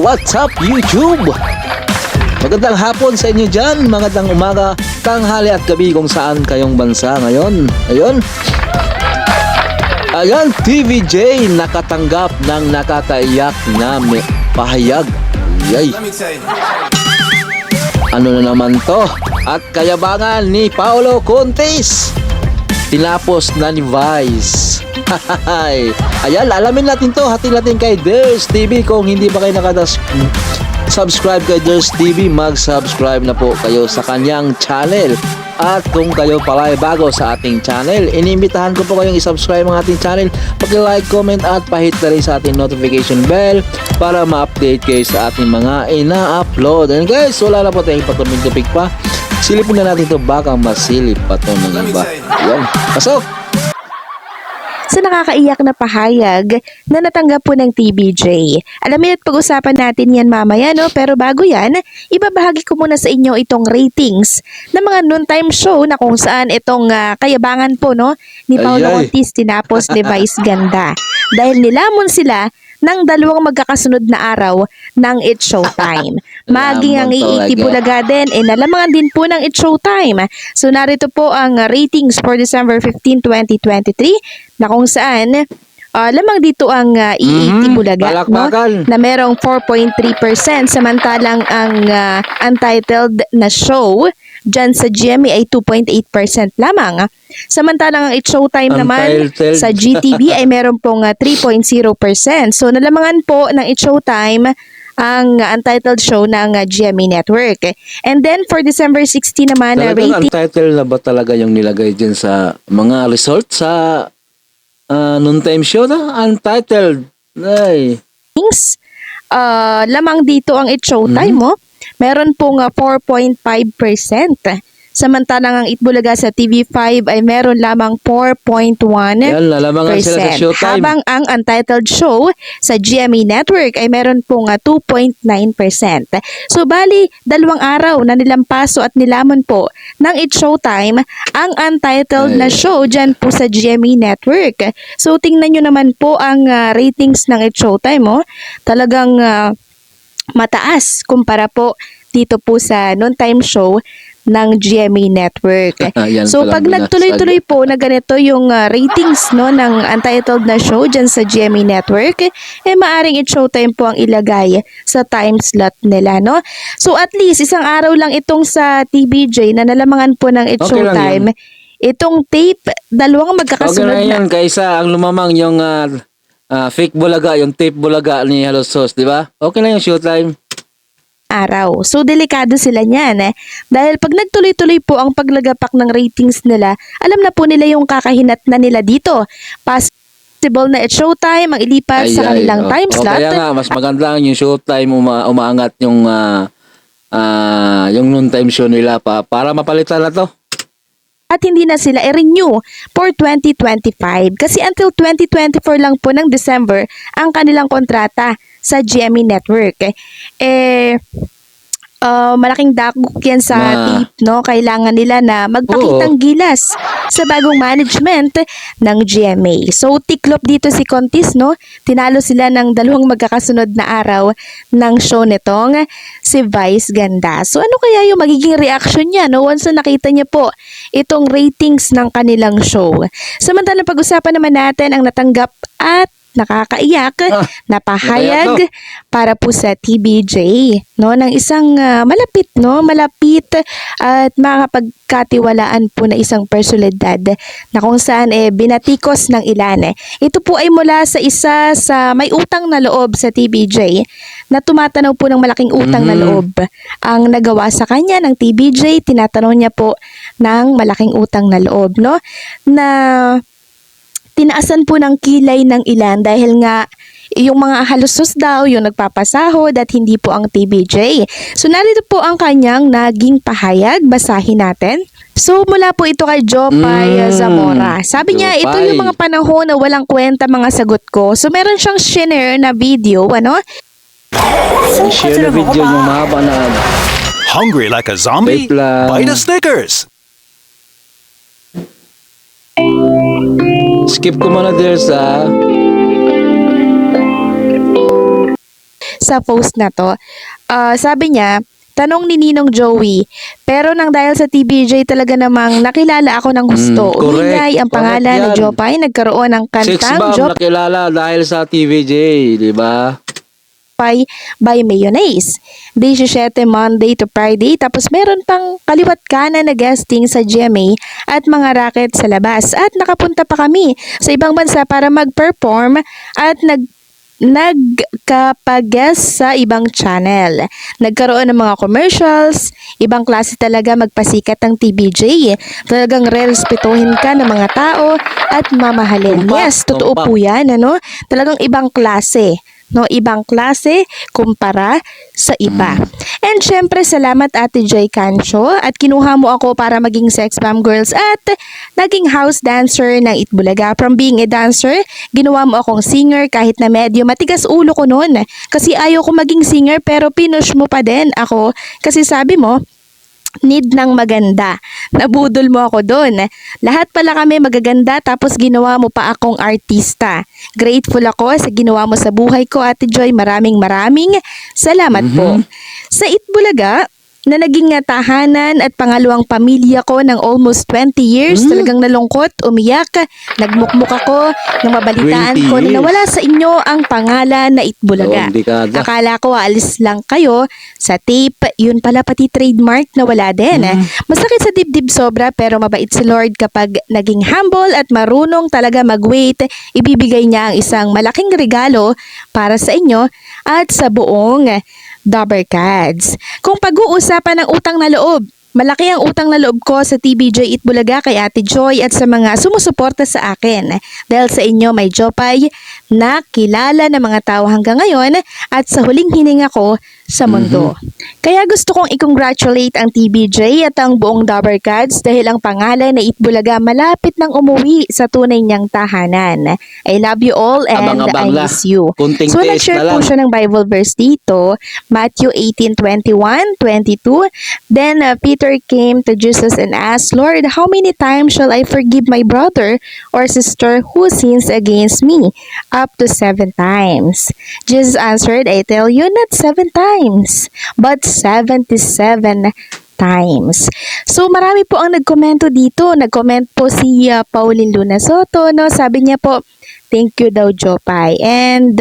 What's up YouTube? Magandang hapon sa inyo dyan, magandang umaga, tanghali at gabi kung saan kayong bansa ngayon. Ayan, TVJ nakatanggap ng nakakaiyak na pahayag. Yay! Ano na naman to? At kayabangan ni Paolo Contis tinapos na ni Vice. Ayan, alamin natin to. Hati natin kay Ders TV. Kung hindi pa kayo subscribe kay Ders TV, mag-subscribe na po kayo sa kanyang channel. At kung kayo pala ay bago sa ating channel, inimbitahan ko po kayong i-subscribe ang ating channel. Pag-like, comment at pahit na rin sa ating notification bell para ma-update kayo sa ating mga ina-upload. And guys, wala na po tayong patuming topic pa. Silipin na natin ito, baka masilip pa ito ng iba. Ayan, pasok! Sa nakakaiyak na pahayag na natanggap po ng TVJ. Alamin at pag-usapan natin yan mamaya, no? Pero bago yan, ibabahagi ko muna sa inyo itong ratings ng mga noontime show na kung saan itong kayabangan po, no? Ni Paolo Contis tinapos ni Vice Ganda. Dahil nilamon sila ng dalawang magkakasunod na araw ng It's Showtime. Maging ang iiti Bulaga din, nalamangan din po ng It's Showtime. So narito po ang ratings for December 15, 2023 na kung saan lamang dito ang iiti Bulaga, no? Na merong 4.3%, samantalang ang untitled na show dyan sa GMA ay 2.8% lamang. Samantalang ang It's Showtime naman sa GTV ay meron pong 3.0%. So nalamangan po ng It's Showtime ang untitled show ng GMA Network. And then for December 16 naman na rating. Untitled na ba talaga yung nilagay dyan sa mga results sa noontime show na? Untitled. Ay. Lamang dito ang It's Showtime, mo. Meron pong 4.5%. Samantalang ang Itbulaga sa TV5 ay meron lamang 4.1%. Habang ang untitled show sa GMA Network ay meron pong 2.9%. So bali, dalawang araw na nilampaso at nilamon po ng It's Showtime ang untitled na show dyan po sa GMA Network. So tingnan nyo naman po ang ratings ng It's Showtime, mo. Talagang mataas kumpara po dito po sa noontime show ng GMA Network. So pag nagtuloy-tuloy po na ganito yung ratings, no, ng untitled na show dyan sa GMA Network, maaring It's Showtime po ang ilagay sa time slot nila, no? So at least isang araw lang itong sa TVJ na nalamangan po ng It's Showtime. Itong tape, dalawang magkakasunod na. Yan, kaysa ang lumamang yung fake Bulaga, yung tape Bulaga ni Hello Sauce, di ba? Okay na yung Showtime araw. So, delikado sila niyan, dahil pag nagtuloy-tuloy po ang paglagapak ng ratings nila, alam na po nila yung kakahinat na nila dito. Possible na It's Showtime ang ilipat sa kanilang time slot. Kaya nga, mas maganda yung Showtime umaangat yung noontime show nila para mapalitan na to. At hindi na sila i-renew for 2025 kasi until 2024 lang po ng December ang kanilang kontrata sa GMA Network. Malaking dakok yan sa tape, no? Kailangan nila na magpakitang gilas sa bagong management ng GMA. So, tiklop dito si Contis, no? Tinalo sila ng dalawang magkakasunod na araw ng show nitong si Vice Ganda. So, ano kaya yung magiging reaction niya, no? Once na nakita niya po itong ratings ng kanilang show. Samantalang pag-usapan naman natin ang natanggap at nakakaiyak na pahayag para po sa TVJ, no, ng isang malapit at makapagkatiwalaan po na isang personalidad na kung saan binatikos ng ilan. Ito po ay mula sa isa sa may utang na loob sa TVJ na tumatanaw po ng malaking utang na loob ang nagawa sa kanya ng TVJ. Tinatanaw niya po ng malaking utang na loob, no, na tinaasan po ng kilay ng ilan dahil nga yung mga halusos daw yung nagpapasahod at hindi po ang TVJ. So narito po ang kanyang naging pahayag. Basahin natin. So mula po ito kay Jopay Zamora. Sabi niya, ito yung mga panahon na walang kwenta mga sagot ko. So meron siyang share na video, ano? Share na video yung mahaba na Hungry like a zombie? Bite a Snickers! Skip ko muna there sa sa post na to. Sabi niya, tanong ni Ninong Joey, pero nang dahil sa TBJ talaga namang nakilala ako ng gusto. correct. Umingay ang pangalan Correct ni yan. Jopay, nagkaroon ng Six kantang bomb Jopay nakilala dahil sa TVJ, di ba? by Mayonnaise. Day 17, Monday to Friday. Tapos meron pang kaliwat kanan na guesting sa GMA at mga racket sa labas. At nakapunta pa kami sa ibang bansa para mag-perform at nagkapag-guest sa ibang channel. Nagkaroon ng mga commercials, ibang klase talaga magpasikat ng TBJ. Talagang re-respetuhin ka ng mga tao at mamahalin. Tumpak, Yes, totoo tumpak. po yan, ano? Talagang ibang klase. No, ibang klase kumpara sa iba. And syempre, salamat Ate Joy Cancho at kinuha mo ako para maging Sex Bomb Girls at naging house dancer ng Itbulaga. From being a dancer, ginawa mo akong singer kahit na medyo matigas ulo ko noon. Kasi ayaw ko maging singer pero pinush mo pa din ako kasi sabi mo, need ng maganda. Nabudol mo ako doon. Lahat pala kami magaganda tapos ginawa mo pa akong artista. Grateful ako sa ginawa mo sa buhay ko, Ate Joy. Maraming salamat po. Sa Itbulaga, na naging tahanan at pangalawang pamilya ko ng almost 20 years. Talagang nalungkot, umiyak, nagmukmuk ako nang mabalitaan 20 ko na years. nawala sa inyo ang pangalan na Itbulaga. Dalawang dekada. Akala ko alis lang kayo sa tape, yun pala pati trademark na wala din. Masakit sa dibdib sobra pero mabait si Lord kapag naging humble at marunong talaga mag-wait, ibibigay niya ang isang malaking regalo para sa inyo at sa buong Dabbercats. Kung pag-uusapan ng utang na loob, malaki ang utang na loob ko sa TBJ Itbulaga kay Ate Joy at sa mga sumusuporta sa akin. Dahil sa inyo may Jopay na kilala ng mga tao hanggang ngayon at sa huling hininga ko sa mundo. Kaya gusto kong i-congratulate ang TBJ at ang buong Dabbercats dahil ang pangalan na Itbulaga malapit nang umuwi sa tunay niyang tahanan. I love you all and Abang-abang I la. miss you. Kunting So taste nag-share na po lang. siya ng Bible verse dito, Matthew 18:21-22. Then Peter came to Jesus and asked, Lord, how many times shall I forgive my brother or sister who sins against me? Up to 7 times. Jesus answered, I tell you, not 7 times, but 77 times. So marami po ang nagkomento dito. Nag-comment po si Pauline Luna Soto, no? Sabi niya po, thank you daw Jopay. And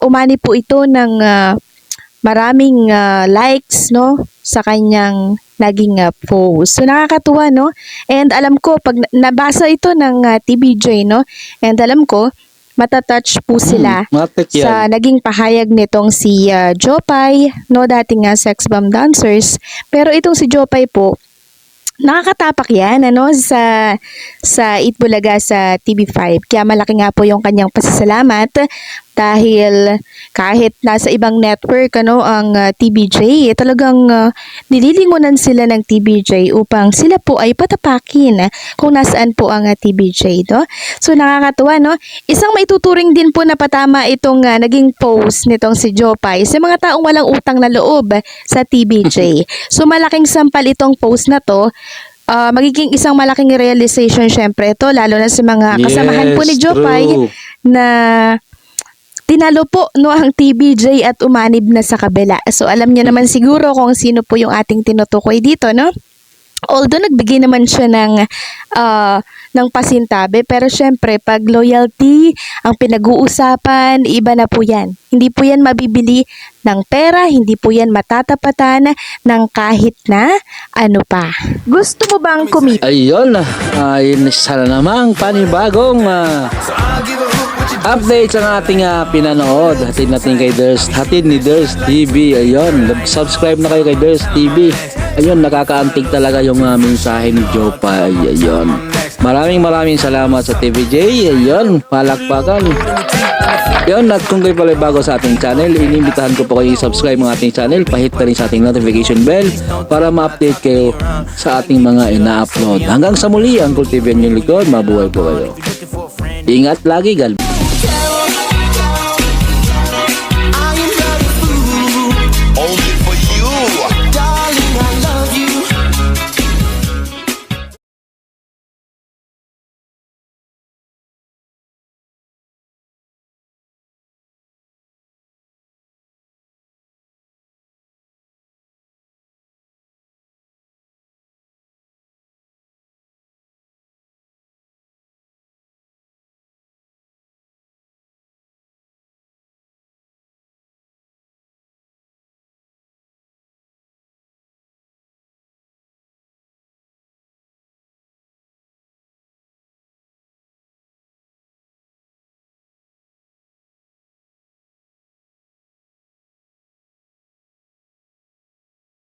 umani po ito ng maraming likes, no, sa kanyang naging post. So nakakatuwa, no? And alam ko pag nabasa ito ng TBJ, no? And alam ko matatouch po sila Matik yan. sa naging pahayag nitong si Jopay, no, dating sex bomb dancers. Pero itong si Jopay po, nakakatapak yan, ano, sa Itbulaga sa TV5. Kaya malaki nga po yung kanyang pasasalamat dahil kahit nasa ibang network, ano, ang TBJ, talagang nililingunan sila ng TBJ upang sila po ay patapakin kung nasaan po ang TBJ, no? So nakakatuwa, no? Isang maituturing din po na patama itong naging post nitong si Jopay sa mga taong walang utang na loob sa TBJ. So malaking sampal itong post na to. Magiging isang malaking realization syempre ito, lalo na sa mga kasamahan po ni Jopay true. na tinalo po, no, ang TBJ at umanib na sa kabila. So alam niyo naman siguro kung sino po yung ating tinutukoy dito, no? Although nagbigay naman siya ng pasintabi, pero syempre pag loyalty ang pinag-uusapan, iba na po yan. Hindi po yan mabibili ng pera, hindi po yan matatapatan ng kahit na ano pa. Gusto mo bang kumita? Ayun, ay sana namang panibagong update ang ating pinanood. Hatid natin kay hatid ni Ders TV. Ayun, subscribe na kayo kay Ders TV. Ayun, nakakaantig talaga yung mensahe ni Jopay. Ayun. Maraming salamat sa TVJ. Ayun, palakpakan. Ayun, at kung kayo pala bago sa ating channel, inimbitahan ko po kayo i-subscribe ang ating channel. Pahit ka rin sa ating notification bell para ma-update kayo sa ating mga ina-upload. Hanggang sa muli, ang Cool TV ang inyong likod. Mabuhay po kayo. Ingat lagi, God